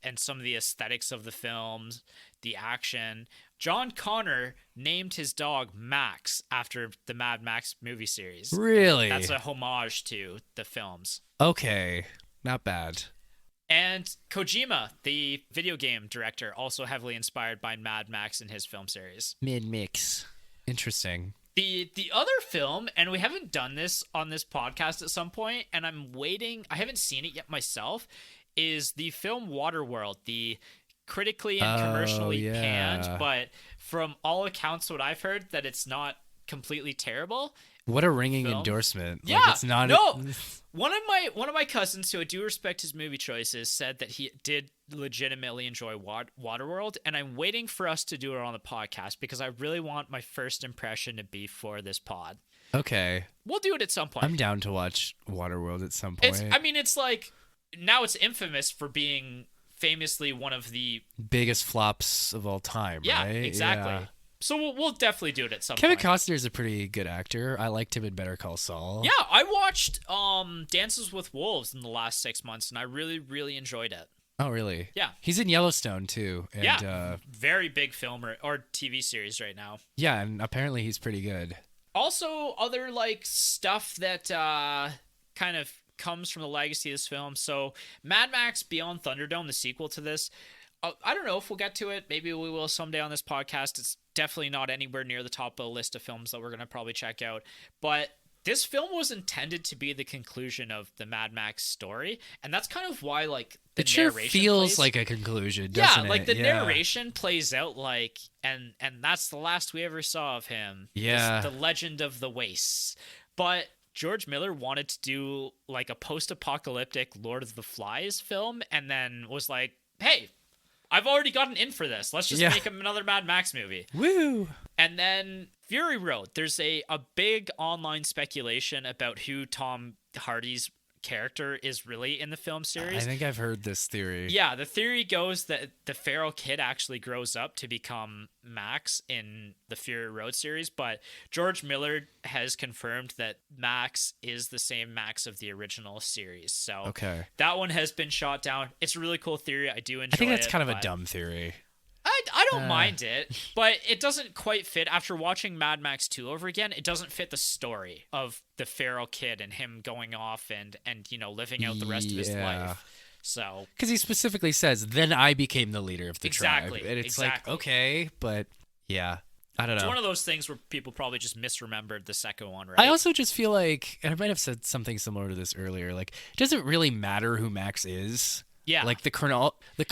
and some of the aesthetics of the films, the action. John Connor named his dog Max after the Mad Max movie series. Really? That's a homage to the films. Okay. Not bad. And Kojima, the video game director, also heavily inspired by Mad Max in his film series. Mid-mix. Interesting. The other film, and we haven't done this on this podcast at some point, and I'm waiting, I haven't seen it yet myself, is the film Waterworld, the critically and commercially panned, but from all accounts what I've heard, that it's not completely terrible. What a ringing film. endorsement. Yeah, Like, it's not one of my cousins, who I do respect his movie choices, said that he did legitimately enjoy Waterworld, and I'm waiting for us to do it on the podcast because I really want my first impression to be for this pod. Okay. We'll do it at some point. I'm down to watch Waterworld at some point. It's like, now it's infamous for being famously one of the biggest flops of all time, yeah, right? exactly. Yeah. So we'll definitely do it at some Kevin point. Costner is a pretty good actor. I liked him in Better Call Saul. Yeah, I watched Dances with Wolves in the last 6 months, and I really, really enjoyed it. Oh, really? Yeah. He's in Yellowstone too, and Yeah, very big film or TV series right now. yeah, and apparently he's pretty good. Also, other like stuff that kind of comes from the legacy of this film. So, Mad Max Beyond Thunderdome, the sequel to this. I don't know if we'll get to it. Maybe we will someday on this podcast. It's definitely not anywhere near the top of the list of films that we're going to probably check out. But this film was intended to be the conclusion of the Mad Max story, and that's kind of why like the It sure narration feels plays. like a conclusion, doesn't Yeah, it? like the narration plays out like, and that's the last we ever saw of him. Yeah. The legend of the Wastes. But George Miller wanted to do like a post-apocalyptic Lord of the Flies film, and then was like, hey, I've already gotten in for this. Let's just make him another Mad Max movie. Woo! And then Fury Road. There's a big online speculation about who Tom Hardy's character is really in the film series. I think I've heard this theory. Yeah, the theory goes that the feral kid actually grows up to become Max in the Fury Road series, but George Miller has confirmed that Max is the same Max of the original series. So that one has been shot down. It's a really cool theory. I do enjoy it. I think that's kind of a dumb theory. I don't mind it, but it doesn't quite fit. After watching Mad Max 2 over again, it doesn't fit the story of the feral kid and him going off and you know, living out the rest of his life. So, because he specifically says, "Then I became the leader of the tribe," and it's like, okay, but yeah, I don't know. It's one of those things where people probably just misremembered the second one, right? I also just feel like, and I might have said something similar to this earlier, like, it doesn't really matter who Max is. Yeah, like the it's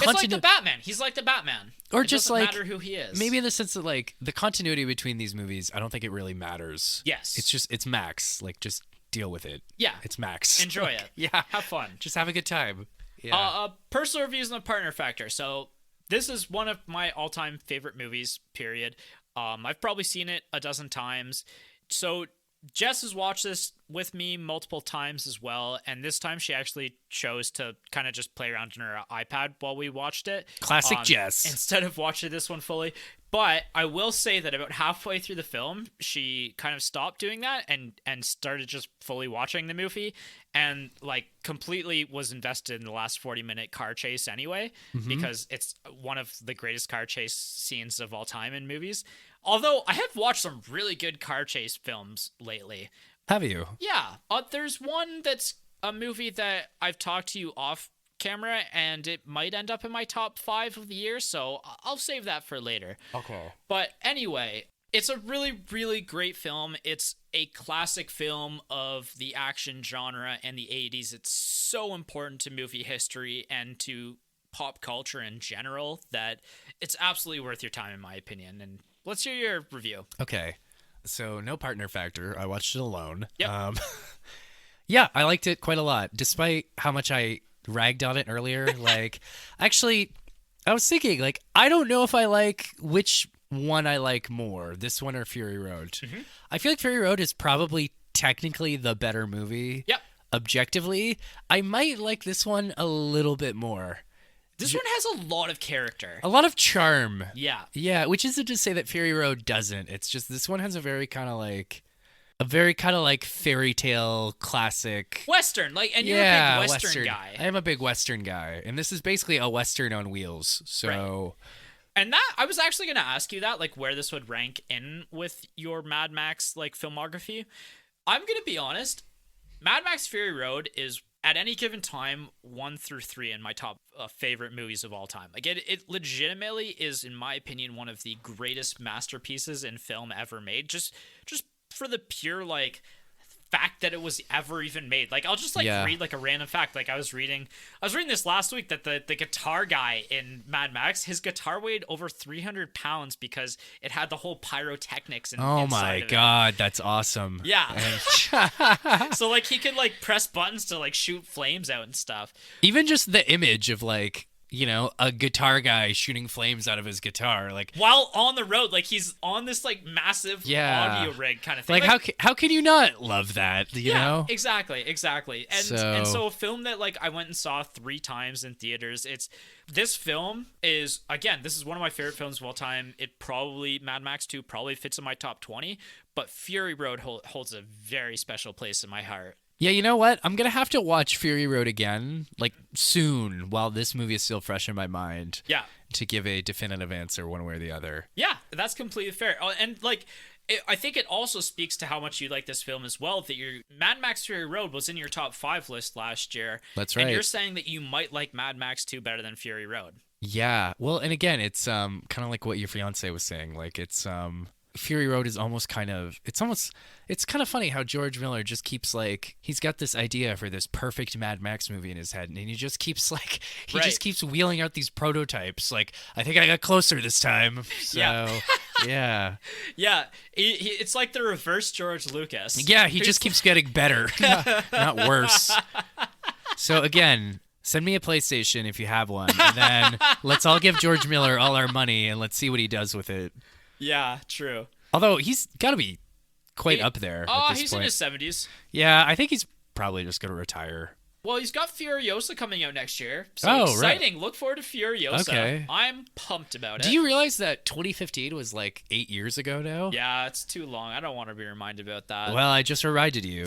like the Batman. He's like the Batman. Or it just doesn't like matter who he is. Maybe in the sense that like the continuity between these movies, I don't think it really matters. Yes, it's Max. Like, just deal with it. Yeah, it's Max. Enjoy like, it. Yeah, have fun. Just have a good time. Yeah. Personal reviews on the partner factor. So this is one of my all-time favorite movies. Period. I've probably seen it a dozen times. So Jess has watched this with me multiple times as well, and this time she actually chose to kind of just play around on her iPad while we watched it. Classic Jess. Instead of watching this one fully. But I will say that about halfway through the film, she kind of stopped doing that and started just fully watching the movie, and like completely was invested in the last 40-minute car chase anyway, because it's one of the greatest car chase scenes of all time in movies. Although I have watched some really good car chase films lately. Have you? Yeah. There's one that's a movie that I've talked to you off camera, and it might end up in my top 5 of the year, so I'll save that for later. Okay. But anyway, it's a really, really great film. It's a classic film of the action genre and the 80s. It's so important to movie history and to pop culture in general that it's absolutely worth your time, in my opinion. And let's hear your review. Okay. So no partner factor. I watched it alone. Yep. Yeah, I liked it quite a lot, despite how much I ragged on it earlier. Like, actually, I was thinking, like, I don't know if I like which one I like more, this one or Fury Road. I feel like Fury Road is probably technically the better movie. Yep. Objectively, I might like this one a little bit more. This one has a lot of character. A lot of charm. Yeah. Yeah, which isn't to say that Fury Road doesn't. It's just this one has a very kind of like fairy tale classic Western. Like, and you're a big Western guy. I am a big Western guy. And this is basically a Western on wheels. So right. And that, I was actually going to ask you that, like, where this would rank in with your Mad Max, like, filmography. I'm going to be honest. Mad Max Fury Road is, at any given time, 1 through 3 in my top favorite movies of all time. Like, it legitimately is, in my opinion, one of the greatest masterpieces in film ever made. Just for the pure, like, fact that it was ever even made. Like, I'll just read like a random fact. Like, I was reading this last week that the guitar guy in Mad Max, his guitar weighed over 300 pounds because it had the whole pyrotechnics oh my god, that's awesome. Yeah. So like he could like press buttons to like shoot flames out and stuff. Even just the image of like, you know, a guitar guy shooting flames out of his guitar, like while on the road, like he's on this like massive audio rig kind of thing. Like how can you not love that? You know? Exactly. And so a film that like I went and saw 3 times in theaters. This film is, again, this is one of my favorite films of all time. It probably, Mad Max 2 probably fits in my top 20, but Fury Road holds a very special place in my heart. Yeah, you know what? I'm going to have to watch Fury Road again, like, soon, while this movie is still fresh in my mind. Yeah. To give a definitive answer one way or the other. Yeah, that's completely fair. And, like, I think it also speaks to how much you like this film as well, that your Mad Max Fury Road was in your top 5 list last year. That's right. And you're saying that you might like Mad Max 2 better than Fury Road. Yeah. Well, and again, it's kind of like what your fiance was saying. Like, it's Fury Road is almost kind of it's kind of funny how George Miller just keeps like he's got this idea for this perfect Mad Max movie in his head, and he just keeps like just keeps wheeling out these prototypes. Like, I think I got closer this time. So yeah. Yeah. It's like the reverse George Lucas. Yeah, he just keeps getting better, not worse. So again, send me a PlayStation if you have one, and then let's all give George Miller all our money and let's see what he does with it. Yeah, true. Although he's got to be quite up there. Oh, at this he's point. in his 70s. Yeah, I think he's probably just going to retire. Well, he's got Furiosa coming out next year. So exciting. Right. Look forward to Furiosa. Okay. I'm pumped about it. Do you realize that 2015 was like 8 years ago now? Yeah, it's too long. I don't want to be reminded about that. Well, I just reminded you.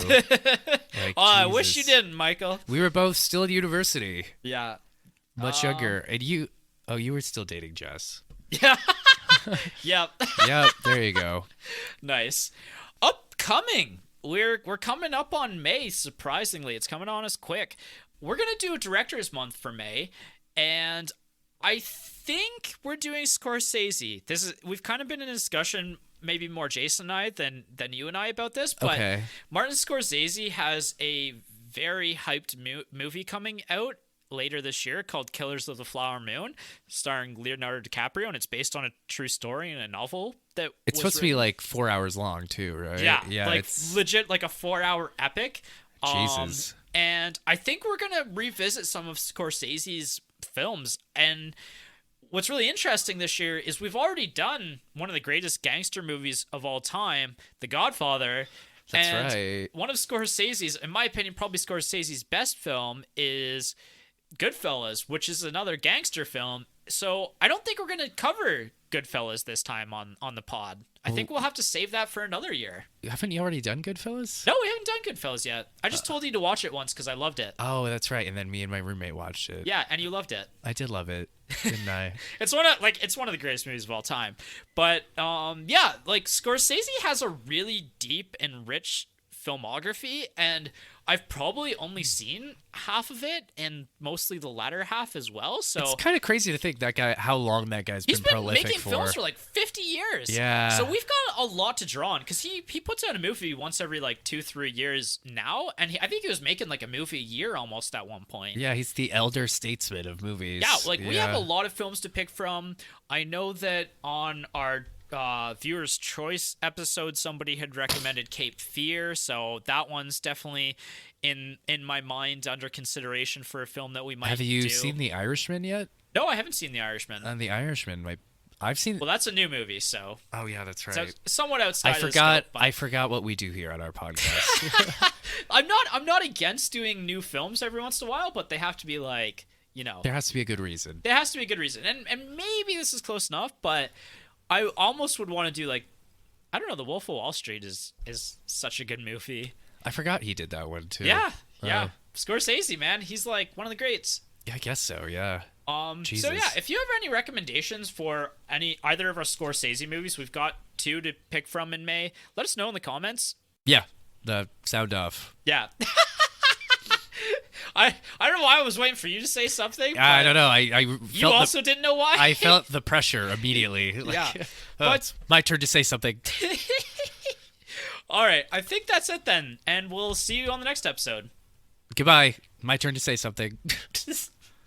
I wish you didn't, Michael. We were both still at university. Yeah. Much younger. And you were still dating Jess. Yeah. Yep. Yep, there you go. Nice. Upcoming. We're coming up on May, surprisingly. It's coming on us quick. We're going to do a Director's Month for May, and I think we're doing Scorsese. We've kind of been in a discussion, maybe more Jason and I than you and I about this, but Martin Scorsese has a very hyped movie coming out later this year called Killers of the Flower Moon, starring Leonardo DiCaprio, and it's based on a true story and a novel that it's supposed to be like 4 hours long too, right? Yeah, like it's legit like a 4-hour epic. Jesus. And I think we're gonna revisit some of Scorsese's films, and what's really interesting this year is we've already done one of the greatest gangster movies of all time, The Godfather. That's right. One of Scorsese's, in my opinion, probably Scorsese's best film is Goodfellas, which is another gangster film. So I don't think we're going to cover Goodfellas this time on the pod. I think we'll have to save that for another year. Haven't you already done Goodfellas? No, we haven't done Goodfellas yet. I just told you to watch it once because I loved it. Oh, that's right. And then me and my roommate watched it. Yeah, and you loved it. I did love it, didn't I? It's one of the greatest movies of all time. But yeah, like Scorsese has a really deep and rich filmography, and I've probably only seen half of it, and mostly the latter half as well. So it's kind of crazy to think how long that guy's been prolific for. He's been making films for like 50 years. Yeah. So we've got a lot to draw on, because he puts out a movie once every like 2-3 years now, and I think he was making like a movie a year almost at one point. Yeah, he's the elder statesman of movies. Yeah, we have a lot of films to pick from. I know that on our Viewer's Choice episode, somebody had recommended Cape Fear, so that one's definitely in my mind under consideration for a film that we might do. Have you seen The Irishman yet? No, I haven't seen The Irishman. The Irishman, I've seen. Well, that's a new movie, so. Oh yeah, that's right. So somewhat outside. I forgot what we do here on our podcast. I'm not against doing new films every once in a while, but they have to be like, there has to be a good reason. There has to be a good reason, and maybe this is close enough, but I almost would want to do like, I don't know, The Wolf of Wall Street is such a good movie. I forgot he did that one too. Yeah. Scorsese, man, he's like one of the greats. Yeah, I guess so. Yeah. Jesus. So yeah, if you have any recommendations for either of our Scorsese movies, we've got 2 to pick from in May. Let us know in the comments. Yeah. The sound off. Yeah. I don't know why I was waiting for you to say something. I don't know. You also didn't know why? I felt the pressure immediately. Yeah. But it's my turn to say something. All right. I think that's it then. And we'll see you on the next episode. Goodbye. My turn to say something.